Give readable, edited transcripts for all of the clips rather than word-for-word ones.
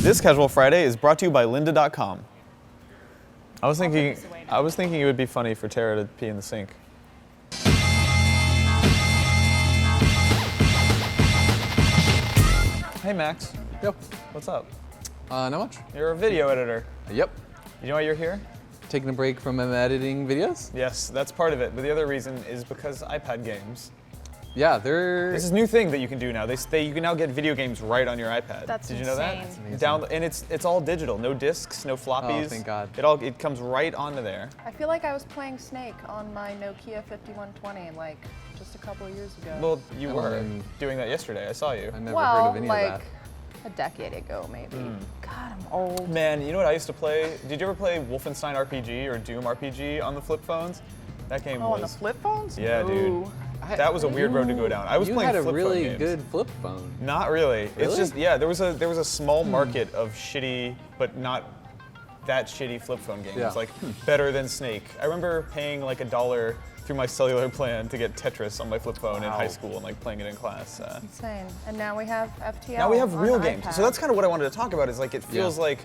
This Casual Friday is brought to you by lynda.com. I was thinking it would be funny for Tara to pee in the sink. Hey Max. Yep. What's up? Not much. You're a video editor. Yep. You know why you're here? Taking a break from editing videos? Yes, that's part of it. But the other reason is because iPad games. Yeah, they're... This is a new thing that you can do now. You can now get video games right on your iPad. That's Did you know that? insane. And it's all digital. No discs, no floppies. Oh, thank God. It comes right onto there. I feel like I was playing Snake on my Nokia 5120 like just a couple of years ago. Well, you were doing that yesterday. I saw you. I never heard of any like of that. a decade ago maybe. God, I'm old. Man, you know what I used to play? Did you ever play Wolfenstein RPG or Doom RPG on the flip phones? That game was... on the flip phones? Yeah, dude. That was a weird road to go down. I was playing flip phone games. You had a really good flip phone. Not really. Really? It's just, yeah, there was a small market of shitty, but not that shitty flip phone games. Yeah. Like better than Snake. I remember paying like $1 through my cellular plan to get Tetris on my flip phone in high school and like playing it in class. Insane. And now we have FTL. Now we have real on games. iPad. So that's kind of what I wanted to talk about. Is like it feels like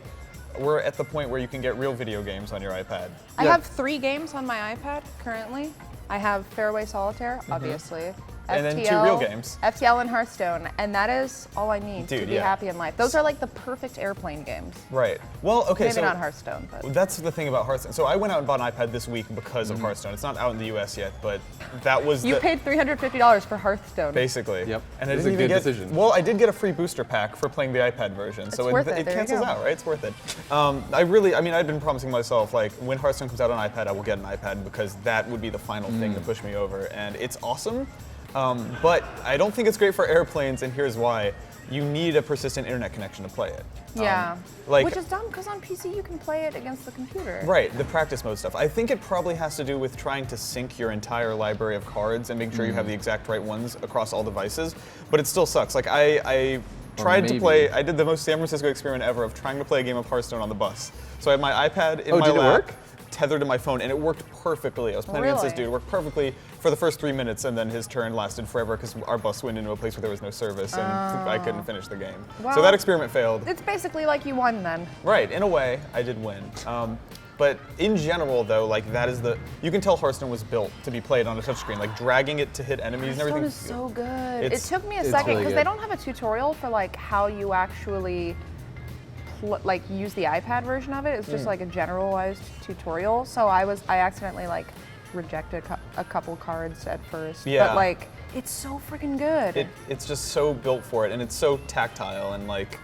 we're at the point where you can get real video games on your iPad. I have 3 games on my iPad currently. I have Fairway Solitaire, obviously. And then 2 real games. FTL and Hearthstone, and that is all I need to be yeah. happy in life. Those are like the perfect airplane games. Right. Well, okay, Maybe so not Hearthstone, but that's the thing about Hearthstone. So I went out and bought an iPad this week because of Hearthstone. It's not out in the US yet, but that was you paid $350 for Hearthstone. basically. Yep. And I It was didn't a even good get decision. Well, I did get a free booster pack for playing the iPad version. So worth it. it There you cancels go. out, right? It's worth it. I've been promising myself like when Hearthstone comes out on iPad, I will get an iPad because that would be the final thing to push me over, and it's awesome. But I don't think it's great for airplanes, and here's why. You need a persistent internet connection to play it. Yeah. like- Which is dumb because on PC you can play it against the computer. Right, the practice mode stuff. I think it probably has to do with trying to sync your entire library of cards and making sure you have the exact right ones across all devices, but it still sucks. Like I tried to play, I did the most San Francisco experiment ever of trying to play a game of Hearthstone on the bus. So I had my iPad in my did it lap, work? tethered to my phone, and it worked perfectly. I was playing against this dude. It worked perfectly for the first 3 minutes, and then his turn lasted forever because our bus went into a place where there was no service, and I couldn't finish the game. So Well, that experiment failed. It's basically like you won then. Right, in a way, I did win. But in general, though, like you can tell Hearthstone was built to be played on a touchscreen. Like dragging it to hit enemies and Hearthstone everything. is so good. It It's- took me a it's second really because good. they don't have a tutorial for like how you actually like use the iPad version of it. It's just like a generalized tutorial. So I accidentally like rejected a couple cards at first. Yeah. But like it's so freaking good. It's just so built for it, and it's so tactile and like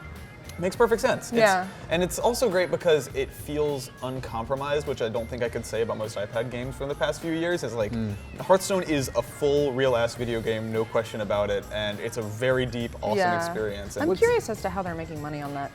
makes perfect sense. Yeah. And it's also great because it feels uncompromised, which I don't think I could say about most iPad games from the past few years. Is like Hearthstone is a full real-ass video game, no question about it, and it's a very deep, awesome experience. And I'm curious as to how they're making money on that.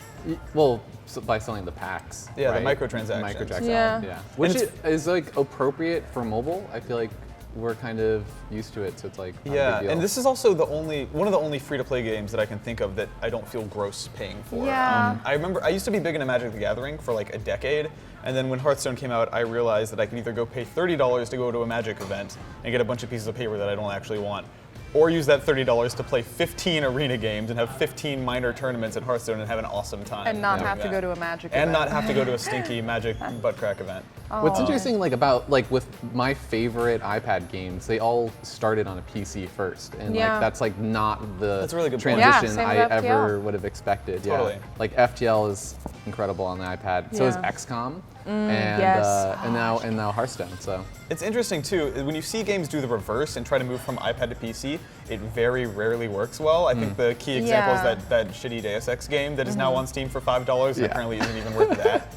Well, by selling the packs. Yeah, the right? microtransactions. Yeah. Yeah. Which it's- is like appropriate for mobile. I feel like we're kind of used to it, so it's like not a Yeah, big deal. and this is also one of the only free-to-play games that I can think of that I don't feel gross paying for. Yeah. I remember I used to be big into Magic the Gathering for like a decade, and then when Hearthstone came out, I realized that I could either go pay $30 to go to a Magic event and get a bunch of pieces of paper that I don't actually want, or use that $30 to play 15 arena games and have 15 minor tournaments at Hearthstone and have an awesome time. And not doing have to that. go to a Magic And event. not have to go to a stinky Magic butt crack event. What's interesting, like with my favorite iPad games, they all started on a PC first, and Yeah. like that's like not the That's a really good point. transition Yeah, same I with FTL. ever would have expected. Totally. Yeah. Like FTL is incredible on the iPad. So is Yeah. XCOM, and yes. and now Hearthstone. So It's interesting too, when you see games do the reverse and try to move from iPad to PC, it very rarely works well. I think the key example is Yeah. that shitty Deus Ex game that is now on Steam for $5 and Yeah. apparently isn't even worth that.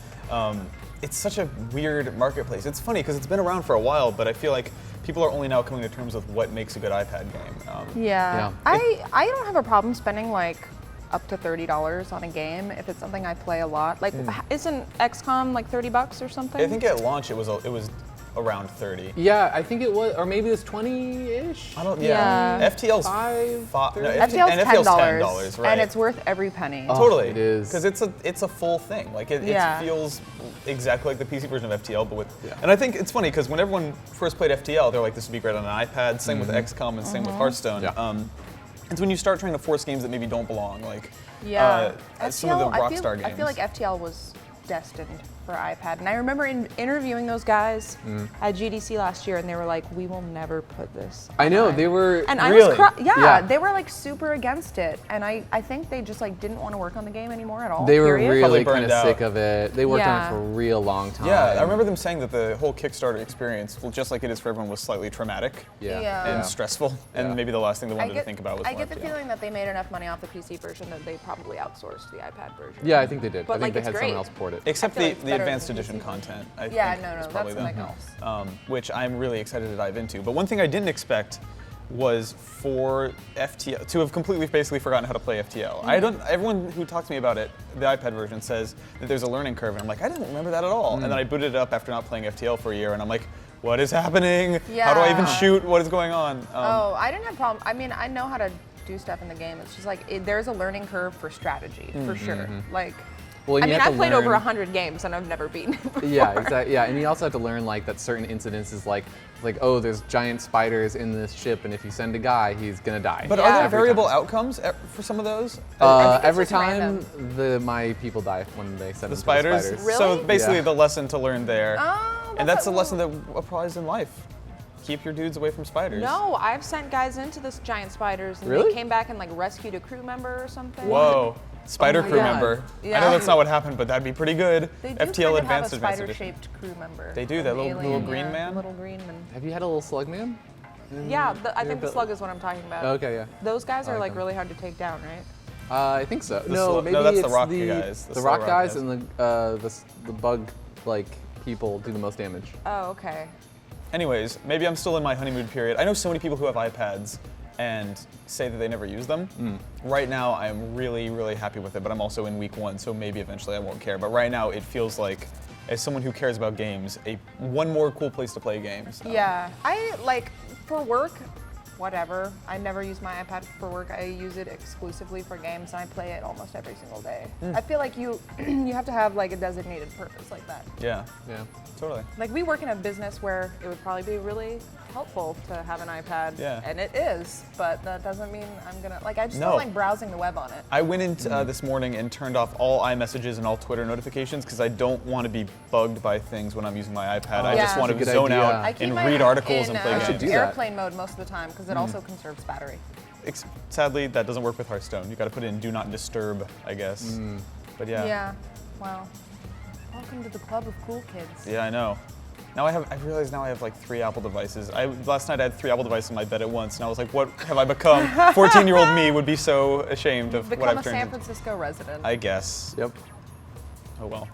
It's such a weird marketplace. It's funny because it's been around for a while, but I feel like people are only now coming to terms with what makes a good iPad game. Yeah. Yeah. I don't have a problem spending like up to $30 on a game if it's something I play a lot. Like, isn't XCOM like $30 or something? I think at launch it was around 30. yeah, I think it was, or maybe it was 20-ish. I don't. Yeah. Yeah. FTL's $5, no, FTL's and $10, $10, right? and it's worth every penny. Oh, Totally, it is. because it's a full thing. Like it feels exactly like the PC version of FTL, but with. Yeah. And I think it's funny because when everyone first played FTL, they're like, "This would be great on an iPad." Same with XCOM and same with Hearthstone. Yeah. It's when you start trying to force games that maybe don't belong, like Yeah. some of the I feel- Rockstar games. I feel like FTL was destined for iPad. And I remember interviewing those guys at GDC last year, and they were like, "We will never put this." I know, on." they were. And I Really? was, Yeah. they were like super against it, and I think they just like didn't want to work on the game anymore at all. They were period. really Probably kind of burned sick out. of it. They worked on Yeah. it for a real long time. Yeah, I remember them saying that the whole Kickstarter experience, well, just like it is for everyone, was slightly traumatic Yeah. and stressful, and Yeah. maybe the last thing they I wanted get, to think about was I more get the FTL. feeling that they made enough money off the PC version that they probably outsourced the iPad version. Yeah, I think they did. But, I think like, they it's had great. someone else port it. Except I feel like the it's better advanced than the edition PC. content, I Yeah, think no, is that's probably something them. else. Which I'm really excited to dive into. But one thing I didn't expect was for FTL to have completely basically forgotten how to play FTL. I don't. Everyone who talks to me about it, the iPad version, says that there's a learning curve, and I'm like, I didn't remember that at all. And then I booted it up after not playing FTL for a year, and I'm like, what is happening? How do I even Yeah. shoot? What is going on? Oh, I didn't have problem. I mean, I know how to do stuff in the game. It's just like there's a learning curve for strategy for sure. Like, Well, and I you mean, have I've to played over learn- 100 games and I've never beaten it before. Yeah, exactly. Yeah, and you also have to learn like that certain incidences, like oh, there's giant spiders in this ship, and if you send a guy, he's gonna die. But Yeah. are there Every variable time. outcomes for some of those? it's Every just time random. my people die when they send The them spiders? To the spiders. Really? So basically Yeah. the lesson to learn there. Oh, and that's a the lesson that applies in life. Keep your dudes away from spiders. No, I've sent guys into this giant spiders and Really? they came back and like rescued a crew member or something. Whoa. Spider Oh my crew God. member. I Yeah. know that's not what happened, but that'd be pretty good. They do FTL kind of Advanced have a Advanced Edition. spider-shaped crew member. They do, An that little alien, green yeah, man? Little green man. Have you had a little slug man? Yeah, I think the but- slug is what I'm talking about. Okay, yeah. Those guys are like like them. really hard to take down, right? I think so. No, maybe that's the it's rock guys, the The slow rock rock guys guys. and the bug like people do the most damage. Oh, okay. Anyways, maybe I'm still in my honeymoon period. I know so many people who have iPads and say that they never use them. Right now, I'm really, really happy with it, but I'm also in week 1, so maybe eventually I won't care. But right now, it feels like, as someone who cares about games, one more cool place to play games. Yeah, I like for work, whatever. I never use my iPad for work. I use it exclusively for games, and I play it almost every single day. I feel like you you have to have like a designated purpose like that. Yeah, Yeah. totally. Like we work in a business where it would probably be really helpful to have an iPad, Yeah. and it is, but that doesn't mean I'm gonna like I just No. don't like browsing the web on it. I went in this morning and turned off all iMessages and all Twitter notifications because I don't want to be bugged by things when I'm using my iPad. I Yeah. just want That's a to good zone idea. out I keep and my read articles in, and play I should games. do that. airplane mode most of the time because it also conserves battery. Sadly, that doesn't work with Hearthstone. You got to put it in Do Not Disturb, I guess. But yeah. Yeah. Wow. Welcome to the club of cool kids. Yeah, I know. Now I realize now I have like 3 Apple devices. Last night I had 3 Apple devices in my bed at once, and I was like, what have I become? 14-year-old me would be so ashamed of what Become I've a turned San into. Francisco resident. I guess. Yep. Oh well.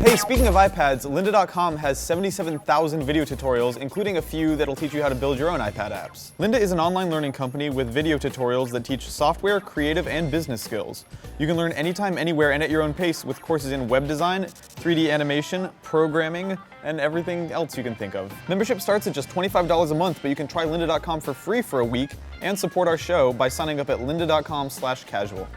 Hey, speaking of iPads, lynda.com has 77,000 video tutorials, including a few that'll teach you how to build your own iPad apps. Lynda is an online learning company with video tutorials that teach software, creative, and business skills. You can learn anytime, anywhere, and at your own pace with courses in web design, 3D animation, programming, and everything else you can think of. Membership starts at just $25 a month, but you can try lynda.com for free for a week and support our show by signing up at lynda.com/casual.